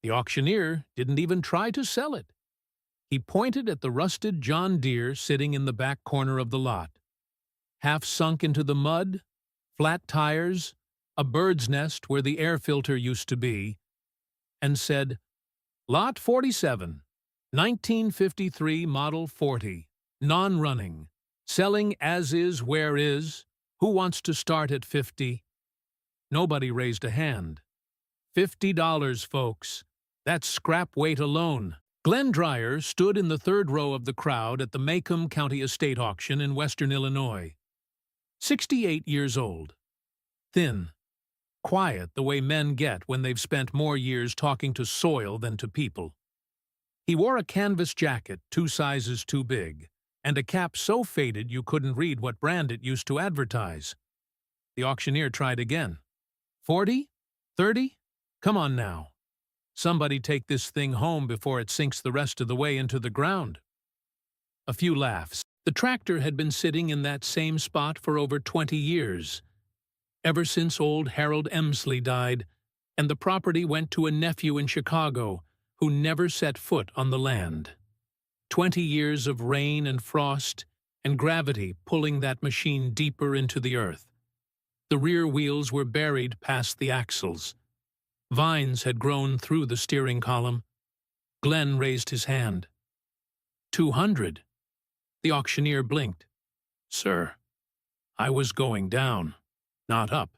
The auctioneer didn't even try to sell it. He pointed at the rusted John Deere sitting in the back corner of the lot. Half sunk into the mud, flat tires, a bird's nest where the air filter used to be, and said, Lot 47, 1953 Model 40, non-running, selling as is where is, who wants to start at 50? Nobody raised a hand. $50, folks. That's scrap weight alone. Glenn Dreyer stood in the third row of the crowd at the Macomb County Estate Auction in western Illinois. 68 years old. Thin. Quiet the way men get when they've spent more years talking to soil than to people. He wore a canvas jacket 2 sizes too big, and a cap so faded you couldn't read what brand it used to advertise. The auctioneer tried again. 40? 30? Come on now. Somebody take this thing home before it sinks the rest of the way into the ground. A few laughs. The tractor had been sitting in that same spot for over 20 years, ever since old Harold Emsley died, and the property went to a nephew in Chicago who never set foot on the land. 20 years of rain and frost and gravity pulling that machine deeper into the earth. The rear wheels were buried past the axles. Vines had grown through the steering column. Glenn raised his hand. 200. The auctioneer blinked. Sir, I was going down, not up.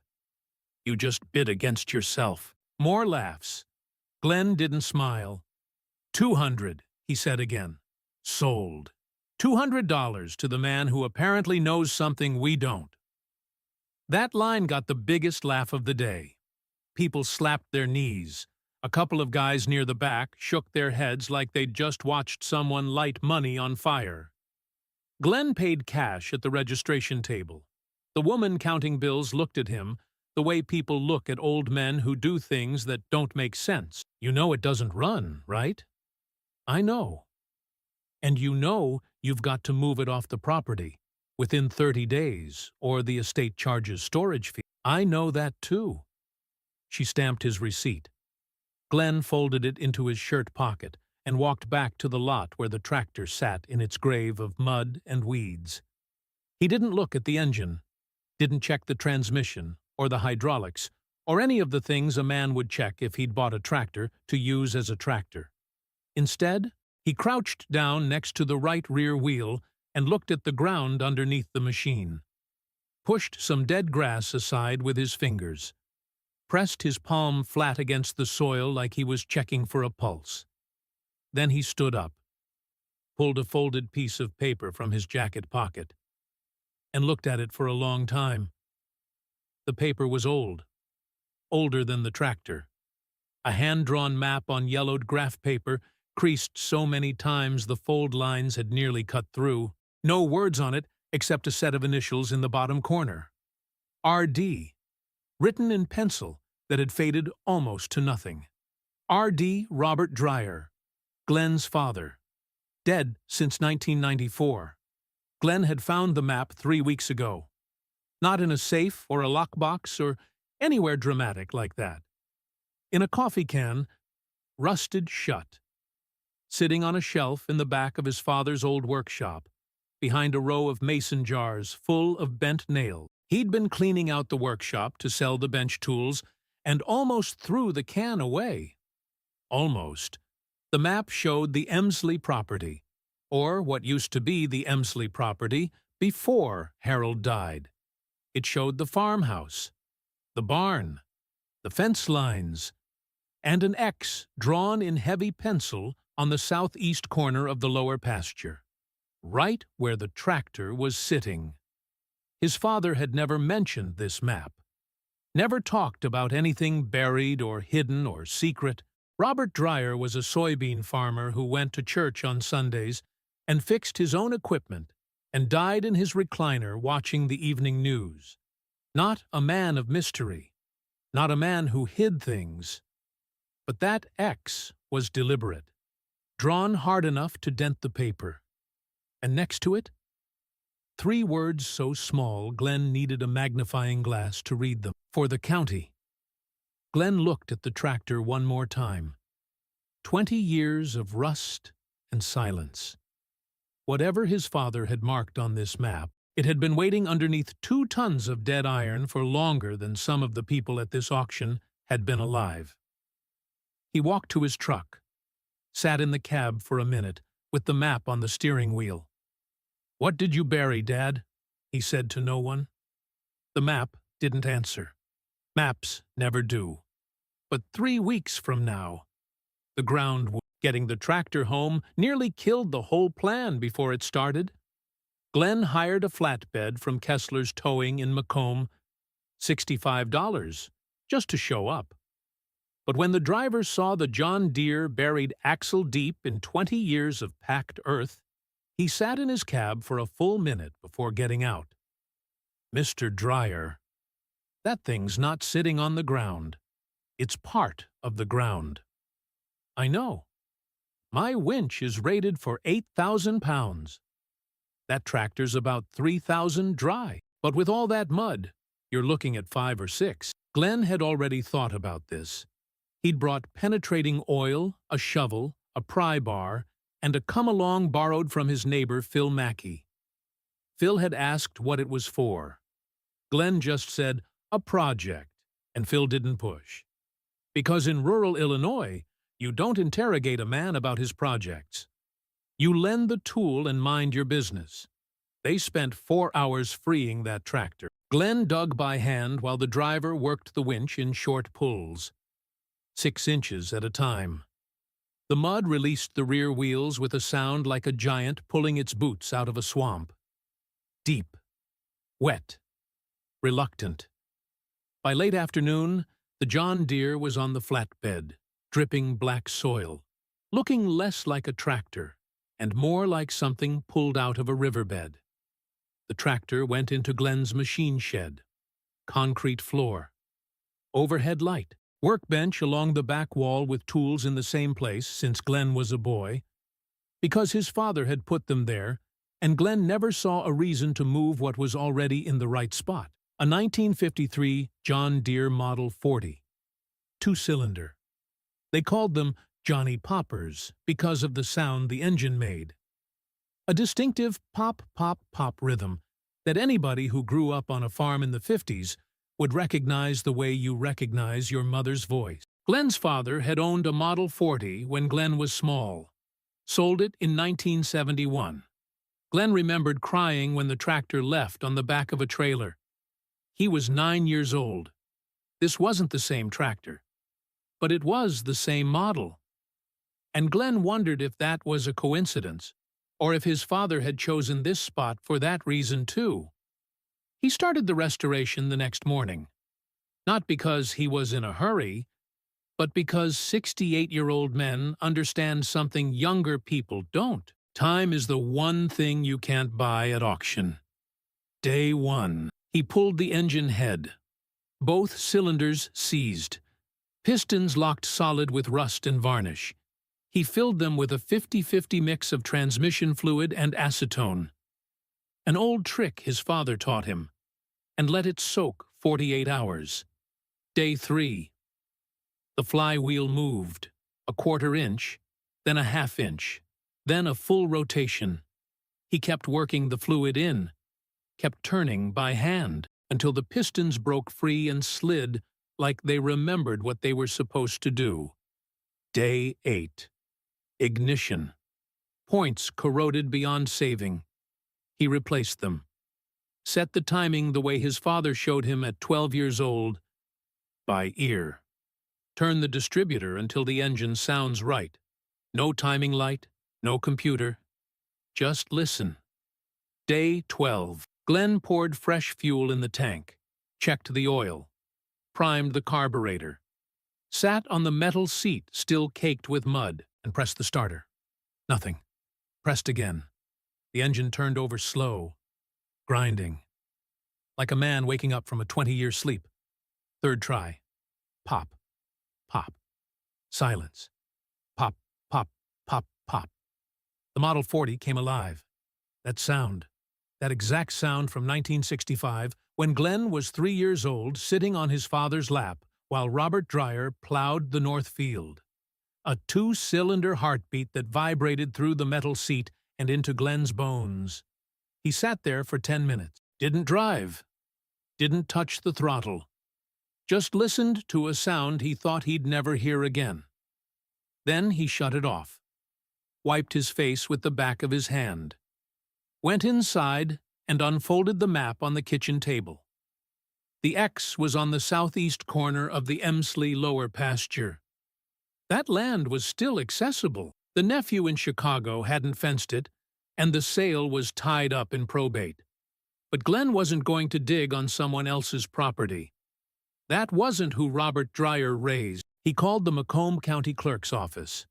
You just bid against yourself. More laughs. Glenn didn't smile. 200, he said again. Sold. $200 to the man who apparently knows something we don't. That line got the biggest laugh of the day. People slapped their knees. A couple of guys near the back shook their heads like they'd just watched someone light money on fire. Glenn paid cash at the registration table. The woman counting bills looked at him the way people look at old men who do things that don't make sense. You know it doesn't run, right? I know. And you know you've got to move it off the property within 30 days, or the estate charges storage fee. I know that too. She stamped his receipt. Glenn folded it into his shirt pocket and walked back to the lot where the tractor sat in its grave of mud and weeds. He didn't look at the engine, didn't check the transmission or the hydraulics, or any of the things a man would check if he'd bought a tractor to use as a tractor. Instead, he crouched down next to the right rear wheel and looked at the ground underneath the machine. Pushed some dead grass aside with his fingers. Pressed his palm flat against the soil like he was checking for a pulse. Then he stood up, pulled a folded piece of paper from his jacket pocket, and looked at it for a long time. The paper was old, older than the tractor. A hand-drawn map on yellowed graph paper, creased so many times the fold lines had nearly cut through. No words on it except a set of initials in the bottom corner. R.D., written in pencil that had faded almost to nothing. R.D. Robert Dreyer, Glenn's father, dead since 1994. Glenn had found the map 3 weeks ago. Not in a safe or a lockbox or anywhere dramatic like that. In a coffee can, rusted shut. Sitting on a shelf in the back of his father's old workshop, behind a row of mason jars full of bent nails. He'd been cleaning out the workshop to sell the bench tools and almost threw the can away. Almost. The map showed the Emsley property, or what used to be the Emsley property before Harold died. It showed the farmhouse, the barn, the fence lines, and an X drawn in heavy pencil on the southeast corner of the lower pasture, right where the tractor was sitting. His father had never mentioned this map, never talked about anything buried or hidden or secret. Robert Dreyer was a soybean farmer who went to church on Sundays and fixed his own equipment and died in his recliner watching the evening news. Not a man of mystery, not a man who hid things. But that X was deliberate, drawn hard enough to dent the paper. And next to it, 3 words so small Glenn needed a magnifying glass to read them. For the county. Glenn looked at the tractor one more time, 20 years of rust and silence. Whatever his father had marked on this map, it had been waiting underneath 2 tons of dead iron for longer than some of the people at this auction had been alive. He walked to his truck, sat in the cab for a minute, with the map on the steering wheel. "What did you bury, Dad?" he said to no one. The map didn't answer. Maps never do. But 3 weeks from now, the ground, getting the tractor home, nearly killed the whole plan before it started. Glenn hired a flatbed from Kessler's Towing in Macomb, $65, just to show up. But when the driver saw the John Deere buried axle deep in 20 years of packed earth, he sat in his cab for a full minute before getting out. "Mr. Dryer, that thing's not sitting on the ground. It's part of the ground." "I know. My winch is rated for 8,000 pounds. That tractor's about 3,000 dry, but with all that mud, you're looking at 5 or 6. Glenn had already thought about this. He'd brought penetrating oil, a shovel, a pry bar, and a come-along borrowed from his neighbor Phil Mackey. Phil had asked what it was for. Glenn just said, "A project," and Phil didn't push. Because in rural Illinois, you don't interrogate a man about his projects. You lend the tool and mind your business. They spent 4 hours freeing that tractor. Glenn dug by hand while the driver worked the winch in short pulls, 6 inches at a time. The mud released the rear wheels with a sound like a giant pulling its boots out of a swamp. Deep, wet, reluctant. By late afternoon, the John Deere was on the flatbed, dripping black soil, looking less like a tractor and more like something pulled out of a riverbed. The tractor went into Glenn's machine shed. Concrete floor. Overhead light. Workbench along the back wall with tools in the same place since Glenn was a boy. Because his father had put them there, and Glenn never saw a reason to move what was already in the right spot. A 1953 John Deere Model 40. 2-cylinder. They called them Johnny Poppers because of the sound the engine made. A distinctive pop, pop, pop rhythm that anybody who grew up on a farm in the 50s would recognize the way you recognize your mother's voice. Glenn's father had owned a Model 40 when Glenn was small. Sold it in 1971. Glenn remembered crying when the tractor left on the back of a trailer. He was 9 years old. This wasn't the same tractor, but it was the same model. And Glenn wondered if that was a coincidence, or if his father had chosen this spot for that reason too. He started the restoration the next morning, not because he was in a hurry, but because 68-year-old men understand something younger people don't. Time is the one thing you can't buy at auction. Day 1. He pulled the engine head. Both cylinders seized. Pistons locked solid with rust and varnish. He filled them with a 50-50 mix of transmission fluid and acetone. An old trick his father taught him, and let it soak 48 hours. Day 3. The flywheel moved, a 1/4 inch, then a 1/2 inch, then a full rotation. He kept working the fluid in, kept turning by hand, until the pistons broke free and slid like they remembered what they were supposed to do. Day 8. Ignition. Points corroded beyond saving. He replaced them. Set the timing the way his father showed him at 12 years old, by ear. Turn the distributor until the engine sounds right. No timing light, no computer. Just listen. Day 12. Glenn poured fresh fuel in the tank, checked the oil, primed the carburetor, sat on the metal seat still caked with mud, and pressed the starter. Nothing. Pressed again. The engine turned over slow, grinding, like a man waking up from a 20-year sleep. 3rd try. Pop. Pop. Silence. Pop, pop, pop, pop. The Model 40 came alive. That sound. That exact sound from 1965, when Glenn was 3 years old, sitting on his father's lap, while Robert Dryer plowed the North Field. a two-cylinder heartbeat that vibrated through the metal seat and into Glenn's bones. He sat there for 10 minutes, didn't drive, didn't touch the throttle, just listened to a sound he thought he'd never hear again. Then he shut it off, wiped his face with the back of his hand, went inside and unfolded the map on the kitchen table. The X was on the southeast corner of the Emsley lower pasture. That land was still accessible. The nephew in Chicago hadn't fenced it, and the sale was tied up in probate. But Glenn wasn't going to dig on someone else's property. That wasn't who Robert Dreyer raised. He called the Macomb County Clerk's office.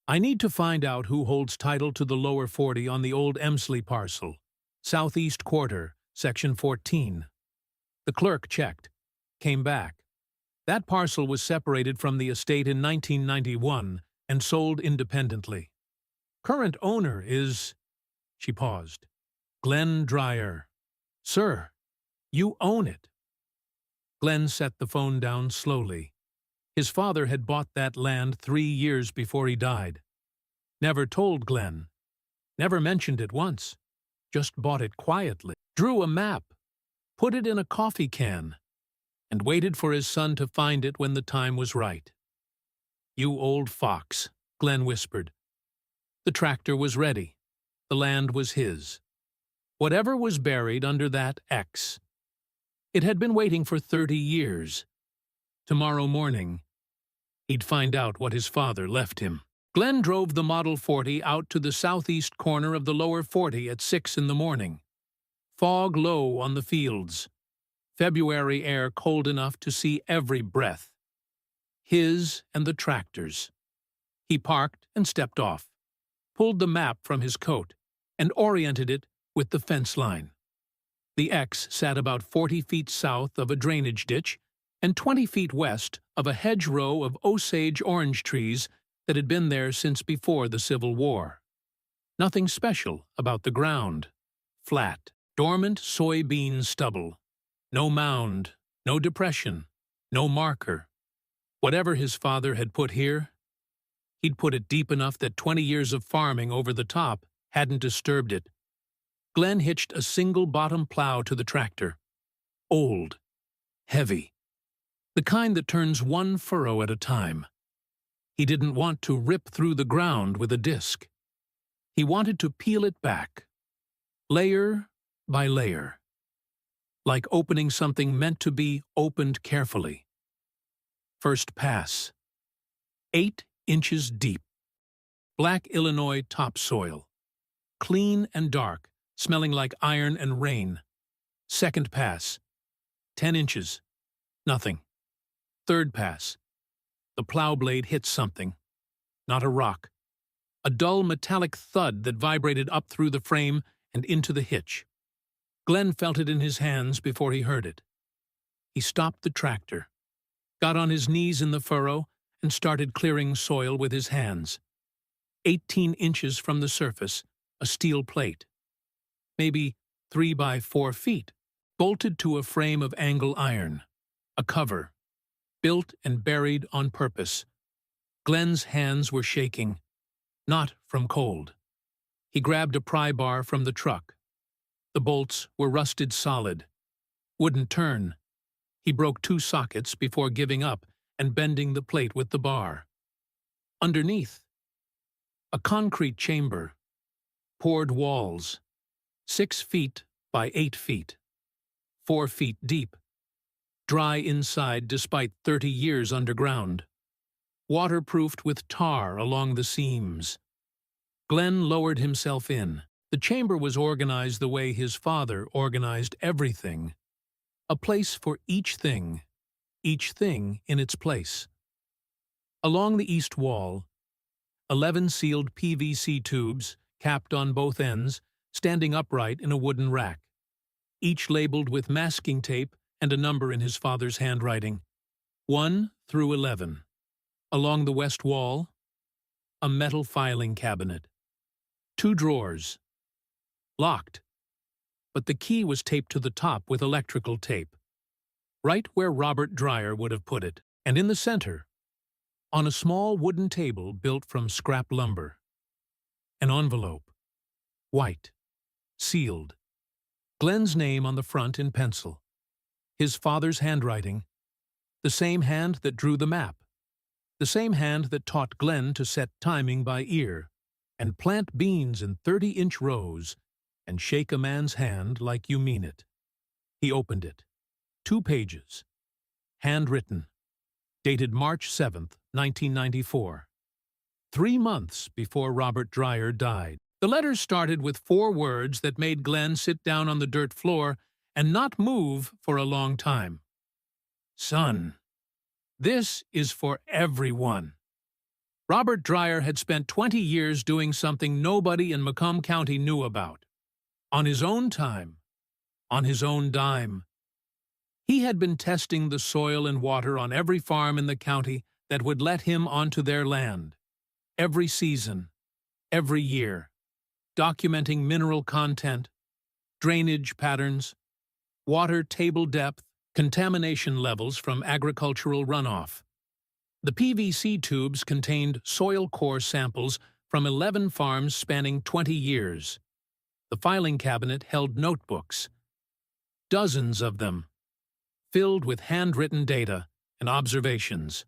"I need to find out who holds title to the lower 40 on the old Emsley parcel, southeast quarter, section 14. The clerk checked, came back. That parcel was separated from the estate in 1991 and sold independently. Current owner is—" She paused. "Glenn Dreyer." "Sir, you own it." Glenn set the phone down slowly. His father had bought that land 3 years before he died. Never told Glenn. Never mentioned it once. Just bought it quietly. Drew a map. Put it in a coffee can. And waited for his son to find it when the time was right. "You old fox," Glenn whispered. The tractor was ready. The land was his. Whatever was buried under that X. It had been waiting for 30 years. Tomorrow morning, he'd find out what his father left him. Glenn drove the Model 40 out to the southeast corner of the lower 40 at 6 in the morning. Fog low on the fields. February air cold enough to see every breath. His and the tractor's. He parked and stepped off, pulled the map from his coat, and oriented it with the fence line. The X sat about 40 feet south of a drainage ditch and 20 feet west of a hedgerow of Osage orange trees that had been there since before the Civil War. Nothing special about the ground. Flat, dormant soybean stubble. No mound, no depression, no marker. Whatever his father had put here, he'd put it deep enough that 20 years of farming over the top hadn't disturbed it. Glenn hitched a single bottom plow to the tractor. Old, heavy, the kind that turns one furrow at a time. He didn't want to rip through the ground with a disc. He wanted to peel it back, layer by layer, like opening something meant to be opened carefully. First pass. 8 inches deep. Black Illinois topsoil. Clean and dark, smelling like iron and rain. Second pass. 10 inches. Nothing. Third pass. The plow blade hit something. Not a rock. A dull metallic thud that vibrated up through the frame and into the hitch. Glenn felt it in his hands before he heard it. He stopped the tractor, got on his knees in the furrow, and started clearing soil with his hands. 18 inches from the surface, a steel plate. Maybe 3 by 4 feet, bolted to a frame of angle iron. A cover, built and buried on purpose. Glenn's hands were shaking, not from cold. He grabbed a pry bar from the truck. The bolts were rusted solid. Wouldn't turn. He broke 2 sockets before giving up and bending the plate with the bar. Underneath, a concrete chamber. Poured walls. 6 feet by 8 feet. 4 feet deep. Dry inside despite 30 years underground. Waterproofed with tar along the seams. Glenn lowered himself in. The chamber was organized the way his father organized everything. A place for each thing in its place. Along the east wall, 11 sealed PVC tubes, capped on both ends, standing upright in a wooden rack, each labeled with masking tape and a number in his father's handwriting, 1 through 11. Along the west wall, a metal filing cabinet. 2 drawers. Locked, but the key was taped to the top with electrical tape, right where Robert Dreyer would have put it. And in the center, On a small wooden table built from scrap lumber. An envelope. White. Sealed. Glenn's name on the front in pencil. His father's handwriting. The same hand that drew the map. The same hand that taught Glenn to set timing by ear, and plant beans in 30-inch rows, and shake a man's hand like you mean it. He opened it. 2 pages. Handwritten. Dated March 7th, 1994. 3 months before Robert Dreyer died. The letter started with 4 words that made Glenn sit down on the dirt floor and not move for a long time. Son, this is for everyone. Robert Dreyer had spent 20 years doing something nobody in Macomb County knew about. On his own time, on his own dime. He had been testing the soil and water on every farm in the county that would let him onto their land. Every season, every year, documenting mineral content, drainage patterns, water table depth, contamination levels from agricultural runoff. The PVC tubes contained soil core samples from 11 farms spanning 20 years. The filing cabinet held notebooks, dozens of them, filled with handwritten data and observations.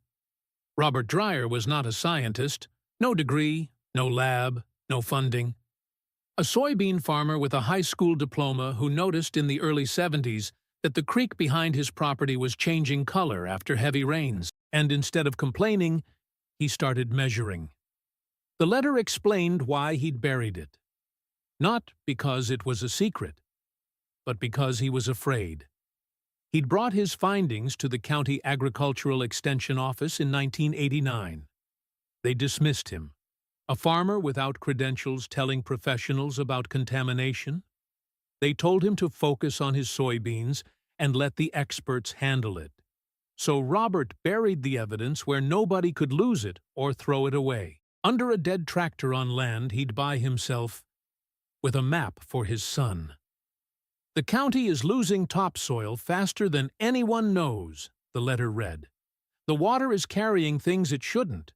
Robert Dreyer was not a scientist, no degree, no lab, no funding. A soybean farmer with a high school diploma who noticed in the early 70s that the creek behind his property was changing color after heavy rains, and instead of complaining, he started measuring. The letter explained why he'd buried it. Not because it was a secret, but because he was afraid. He'd brought his findings to the County Agricultural Extension Office in 1989. They dismissed him. A farmer without credentials telling professionals about contamination? They told him to focus on his soybeans and let the experts handle it. So Robert buried the evidence where nobody could lose it or throw it away. Under a dead tractor on land he'd buy himself, with a map for his son. The county is losing topsoil faster than anyone knows, the letter read. The water is carrying things it shouldn't.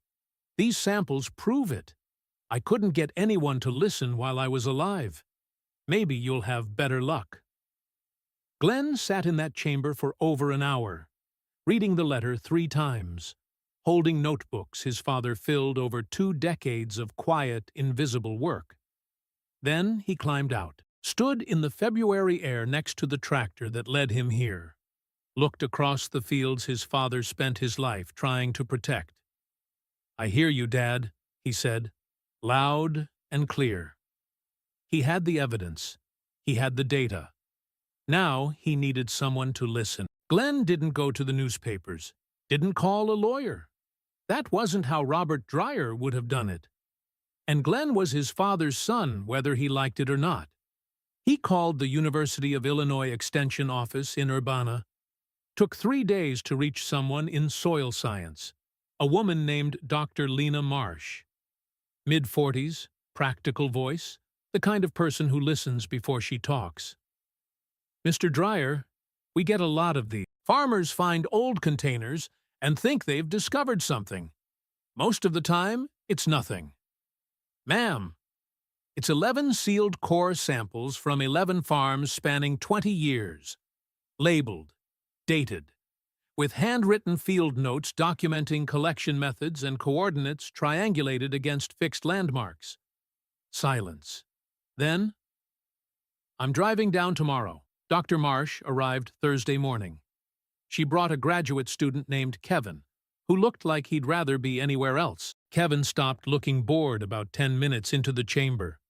These samples prove it. I couldn't get anyone to listen while I was alive. Maybe you'll have better luck. Glenn sat in that chamber for over an hour, reading the letter 3 times, holding notebooks his father filled over 2 decades of quiet, invisible work. Then he climbed out, stood in the February air next to the tractor that led him here, looked across the fields his father spent his life trying to protect. "I hear you, Dad," he said, loud and clear. He had the evidence. He had the data. Now he needed someone to listen. Glenn didn't go to the newspapers, didn't call a lawyer. That wasn't how Robert Dreyer would have done it. And Glenn was his father's son, whether he liked it or not. He called the University of Illinois Extension office in Urbana. Took 3 days to reach someone in soil science, a woman named Dr. Lena Marsh. Mid-40s, practical voice, the kind of person who listens before she talks. "Mr. Dreyer, we get a lot of these. Farmers find old containers and think they've discovered something. Most of the time, it's nothing. Ma'am, it's 11 sealed core samples from 11 farms spanning 20 years, labeled, dated, with handwritten field notes documenting collection methods and coordinates triangulated against fixed landmarks." Silence. Then, "I'm driving down tomorrow." Dr. Marsh arrived Thursday morning. She brought a graduate student named Kevin, who looked like he'd rather be anywhere else. Kevin stopped looking bored about 10 minutes into the chamber.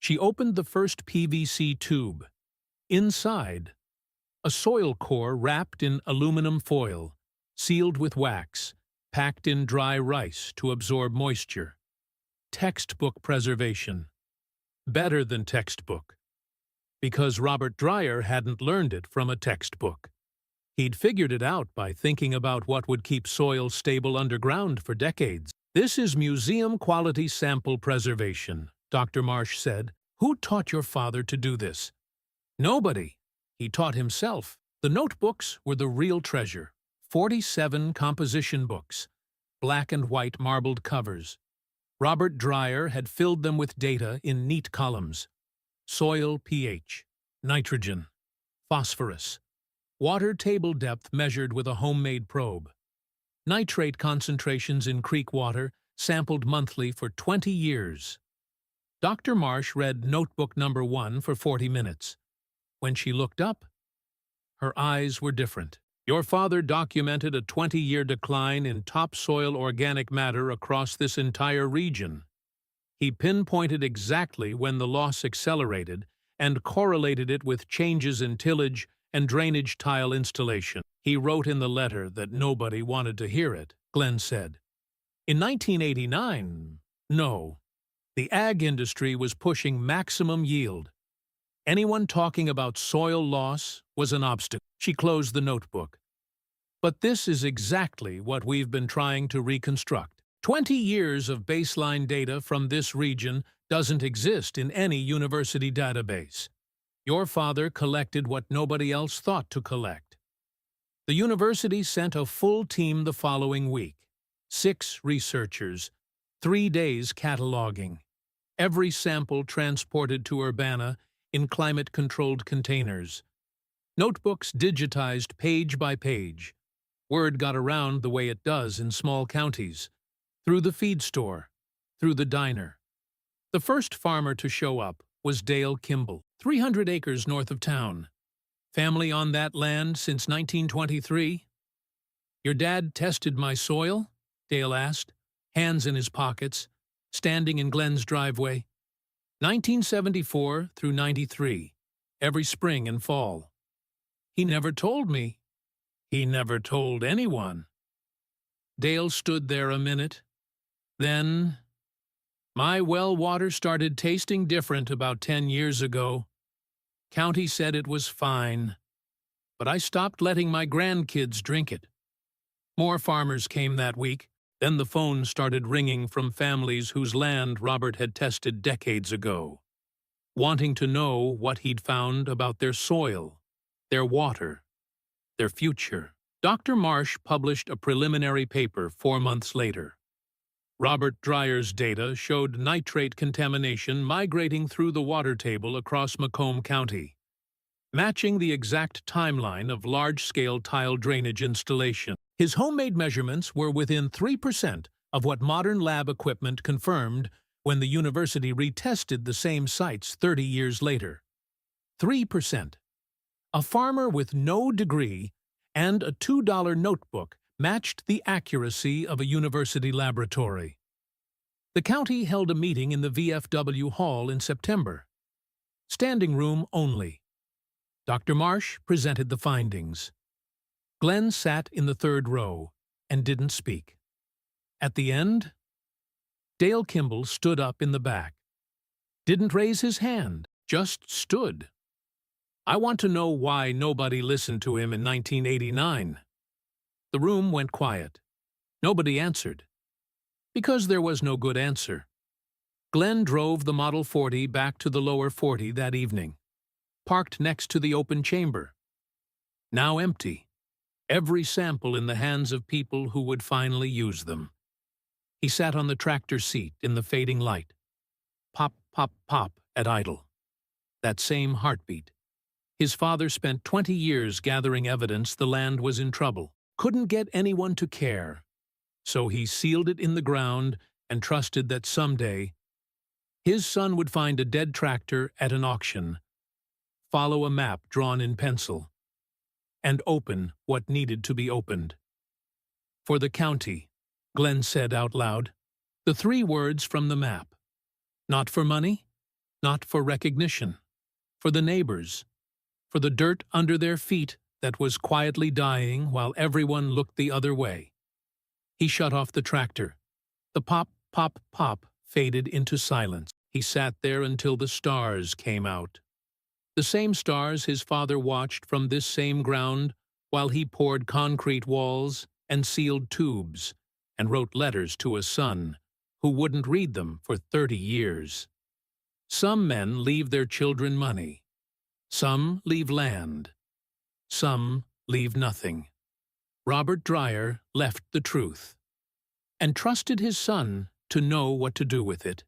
She opened the first PVC tube. Inside, a soil core wrapped in aluminum foil, sealed with wax, packed in dry rice to absorb moisture. Textbook preservation. Better than textbook. Because Robert Dreyer hadn't learned it from a textbook. He'd figured it out by thinking about what would keep soil stable underground for decades. "This is museum-quality sample preservation," Dr. Marsh said. "Who taught your father to do this?" "Nobody. He taught himself." The notebooks were the real treasure. 47 composition books, black and white marbled covers. Robert Dreyer had filled them with data in neat columns. Soil pH, nitrogen, phosphorus, water table depth measured with a homemade probe, nitrate concentrations in creek water sampled monthly for 20 years. Dr. Marsh read notebook number 1 for 40 minutes. When she looked up, her eyes were different. Your father documented a 20-year decline in topsoil organic matter across this entire region. He pinpointed exactly when the loss accelerated and correlated it with changes in tillage and drainage tile installation. He wrote in the letter that nobody wanted to hear it, Glenn said. In 1989, no. The ag industry was pushing maximum yield. Anyone talking about soil loss was an obstacle. She closed the notebook. But this is exactly what we've been trying to reconstruct. 20 years of baseline data from this region doesn't exist in any university database. Your father collected what nobody else thought to collect. The university sent a full team the following week. 6 researchers, 3 days cataloging. Every sample transported to Urbana in climate-controlled containers. Notebooks digitized page by page. Word got around the way it does in small counties. Through the feed store, through the diner. The first farmer to show up was Dale Kimball, 300 acres north of town. Family on that land since 1923? Your dad tested my soil? Dale asked, hands in his pockets, standing in Glenn's driveway. 1974 through 93, every spring and fall. He never told me. He never told anyone. Dale stood there a minute. Then, my well water started tasting different about 10 years ago. County said it was fine, but I stopped letting my grandkids drink it. More farmers came that week. Then the phone started ringing from families whose land Robert had tested decades ago, wanting to know what he'd found about their soil, their water, their future. Dr. Marsh published a preliminary paper 4 months later. Robert Dreyer's data showed nitrate contamination migrating through the water table across Macomb County, matching the exact timeline of large-scale tile drainage installation. His homemade measurements were within 3% of what modern lab equipment confirmed when the university retested the same sites 30 years later. 3%. A farmer with no degree and a $2 notebook matched the accuracy of a university laboratory. The county held a meeting in the VFW hall in September. Standing room only. Dr. Marsh presented the findings. Glenn sat in the 3rd row and didn't speak. At the end, Dale Kimball stood up in the back. Didn't raise his hand, just stood. I want to know why nobody listened to him in 1989. The room went quiet. Nobody answered. Because there was no good answer. Glenn drove the Model 40 back to the lower 40 that evening, parked next to the open chamber. Now empty. Every sample in the hands of people who would finally use them. He sat on the tractor seat in the fading light. Pop, pop, pop at idle. That same heartbeat. His father spent 20 years gathering evidence the land was in trouble. Couldn't get anyone to care. So he sealed it in the ground and trusted that someday his son would find a dead tractor at an auction, follow a map drawn in pencil, and open what needed to be opened. For the county, Glenn said out loud, the 3 words from the map. Not for money, not for recognition, for the neighbors, for the dirt under their feet that was quietly dying while everyone looked the other way. He shut off the tractor. The pop, pop, pop faded into silence. He sat there until the stars came out. The same stars his father watched from this same ground while he poured concrete walls and sealed tubes and wrote letters to a son who wouldn't read them for 30 years. Some men leave their children money. Some leave land. Some leave nothing. Robert Dreyer left the truth. and trusted his son to know what to do with it.